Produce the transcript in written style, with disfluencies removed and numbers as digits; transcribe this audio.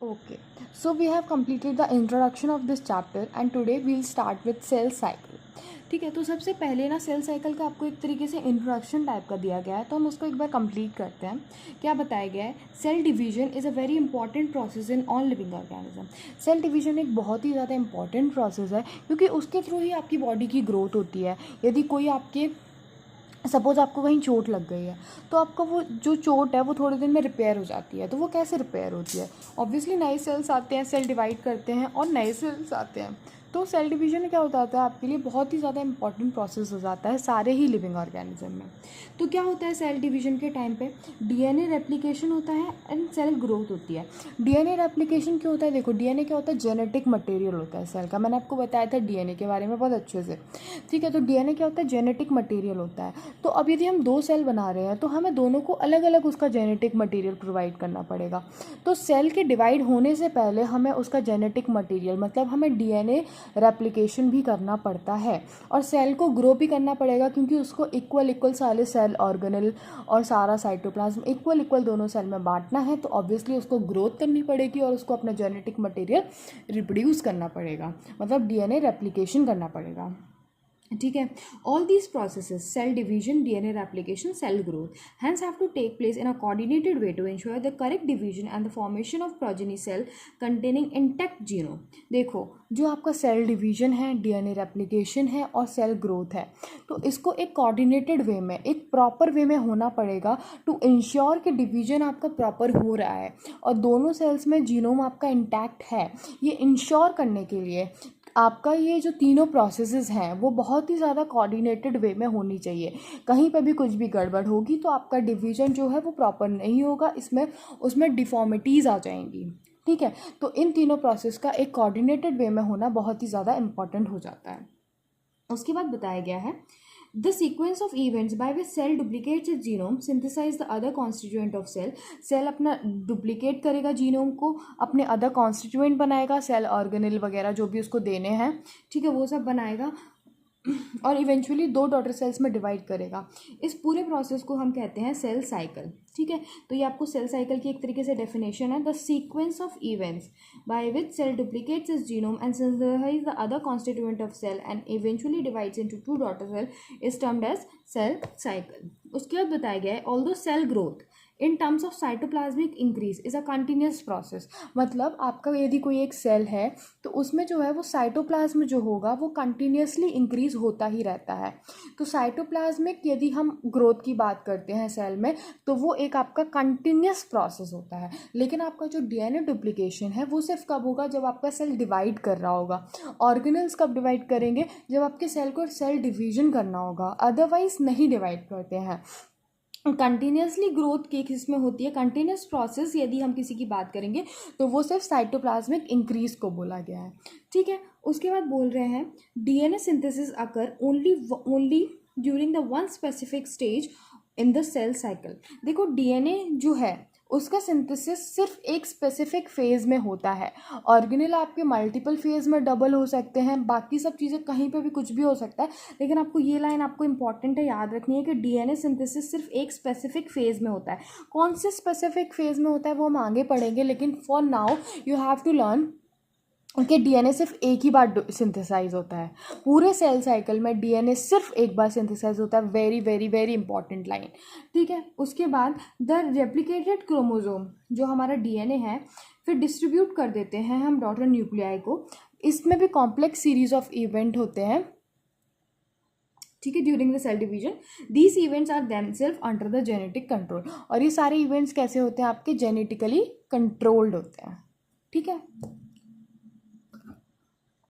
Okay, so we have completed the introduction of this chapter and today we'll start with cell cycle. ठीक है, तो सबसे पहले ना सेल साइकिल का आपको एक तरीके से इंट्रोडक्शन टाइप का दिया गया है, तो हम उसको एक बार कंप्लीट करते हैं. क्या बताया गया है? Cell division is a very important process in all living organism. Cell division एक बहुत ही ज़्यादा इंपॉर्टेंट प्रोसेस है क्योंकि उसके थ्रू ही आपकी बॉडी की ग्रोथ होती है. यदि कोई आपके सपोज़ आपको कहीं चोट लग गई है तो आपका वो जो चोट है वो थोड़े दिन में रिपेयर हो जाती है. तो वो कैसे रिपेयर होती है? ऑब्वियसली नए सेल्स आते हैं, सेल डिवाइड करते हैं और नए सेल्स आते हैं. तो सेल डिवीजन क्या होता है आपके लिए बहुत ही ज़्यादा इंपॉर्टेंट प्रोसेस हो जाता है सारे ही लिविंग ऑर्गेनिज्म में. तो क्या होता है सेल डिवीजन के टाइम पे? डीएनए रेप्लिकेशन होता है एंड सेल ग्रोथ होती है. डीएनए रेप्लिकेशन क्यों होता है? देखो, डीएनए क्या होता है? जेनेटिक मटेरियल होता है सेल का. मैंने आपको बताया था डीएनए के बारे में बहुत अच्छे से. ठीक है, तो डीएनए क्या होता है? जेनेटिक मटेरियल होता है. तो अब यदि हम दो सेल बना रहे हैं तो हमें दोनों को अलग अलग उसका जेनेटिक मटेरियल प्रोवाइड करना पड़ेगा. तो सेल के डिवाइड होने से पहले हमें उसका जेनेटिक मटेरियल मतलब हमें डीएनए रेप्लिकेशन भी करना पड़ता है और सेल को ग्रो भी करना पड़ेगा क्योंकि उसको इक्वल सारे सेल ऑर्गेनेल और सारा साइटोप्लाज्म इक्वल दोनों सेल में बांटना है. तो ऑब्वियसली उसको ग्रोथ करनी पड़ेगी और उसको अपना जेनेटिक मटेरियल रिप्रोड्यूस करना पड़ेगा, मतलब डीएनए रेप्लिकेशन करना पड़ेगा. ठीक है, all these processes cell division, DNA replication, cell growth hence have to take place in a coordinated way to ensure the correct division and the formation of progeny cell containing intact genome. देखो, जो आपका cell division है, DNA replication है और cell growth है, तो इसको एक कोऑर्डिनेटेड वे में, एक प्रॉपर वे में होना पड़ेगा टू इंश्योर कि डिवीजन आपका प्रॉपर हो रहा है और दोनों सेल्स में जीनोम आपका इंटैक्ट है. ये इंश्योर करने के लिए आपका ये जो तीनों प्रोसेसेस हैं वो बहुत ही ज़्यादा कोऑर्डिनेटेड वे में होनी चाहिए. कहीं पे भी कुछ भी गड़बड़ होगी तो आपका डिवीजन जो है वो प्रॉपर नहीं होगा, इसमें उसमें डिफॉर्मिटीज़ आ जाएंगी. ठीक है, तो इन तीनों प्रोसेस का एक कोऑर्डिनेटेड वे में होना बहुत ही ज़्यादा इंपॉर्टेंट हो जाता है. उसके बाद बताया गया है the sequence of events by which cell duplicates its genome synthesize the other constituent of cell. Cell अपना डुप्लीकेट करेगा जीनोम को, अपने अदर कॉन्स्टिट्यूएंट बनाएगा, सेल ऑर्गेनेल वगैरह जो भी उसको देने हैं, ठीक है, वो सब बनाएगा और इवेंचुअली दो डॉटर सेल्स में डिवाइड करेगा. इस पूरे प्रोसेस को हम कहते हैं सेल साइकिल. ठीक है, तो ये आपको सेल साइकिल की एक तरीके से डेफिनेशन है. The sequence of events by which cell duplicates its genome and synthesize the other constituent of cell and eventually divides into two daughter cell is termed as cell cycle. उसके बाद बताया गया है although cell growth in terms of cytoplasmic increase is a continuous process. मतलब आपका यदि कोई एक सेल है तो उसमें जो है वो साइटोप्लाज्म जो होगा वो कंटिन्यूसली इंक्रीज होता ही रहता है. तो साइटोप्लाज्मिक यदि हम ग्रोथ की बात करते हैं सेल में तो वो एक आपका कंटिन्यूस प्रोसेस होता है. लेकिन आपका जो डीएनए डुप्लीकेशन है वो सिर्फ कब होगा? जब आपका सेल डिवाइड कर रहा होगा. ऑर्गेनल्स कब डिवाइड करेंगे? जब आपके सेल को सेल डिवीजन करना होगा, अदरवाइज नहीं डिवाइड करते हैं. कंटिन्यूसली ग्रोथ के किस में होती है? कंटिन्यूस प्रोसेस यदि हम किसी की बात करेंगे तो वो सिर्फ साइटोप्लाज्मिक इंक्रीज को बोला गया है. ठीक है, उसके बाद बोल रहे हैं DNA synthesis occur only during the one specific stage in the cell cycle. देखो, डीएनए जो है उसका सिंथेसिस सिर्फ एक स्पेसिफिक फेज़ में होता है. ऑर्गेनेल आपके मल्टीपल फेज़ में डबल हो सकते हैं, बाकी सब चीज़ें कहीं पे भी कुछ भी हो सकता है. लेकिन आपको ये लाइन आपको इंपॉर्टेंट है, याद रखनी है कि डीएनए सिंथेसिस सिर्फ एक स्पेसिफिक फेज़ में होता है. कौन से स्पेसिफिक फेज़ में होता है वो हम आगे पढ़ेंगे, लेकिन for now you have to learn कि डीएनए सिर्फ एक ही बार सिंथेसाइज होता है. पूरे सेल साइकिल में डीएनए सिर्फ एक बार सिंथेसाइज होता है. Very very very important line. ठीक है, उसके बाद द रेप्लिकेटेड क्रोमोसोम जो हमारा डीएनए है फिर डिस्ट्रीब्यूट कर देते हैं हम डॉटर न्यूक्लियाई को. इसमें भी कॉम्प्लेक्स सीरीज ऑफ इवेंट होते हैं. ठीक है, during the cell division these events are themselves under the genetic control. और ये सारे इवेंट्स कैसे होते हैं? आपके जेनेटिकली कंट्रोल्ड होते हैं. ठीक है.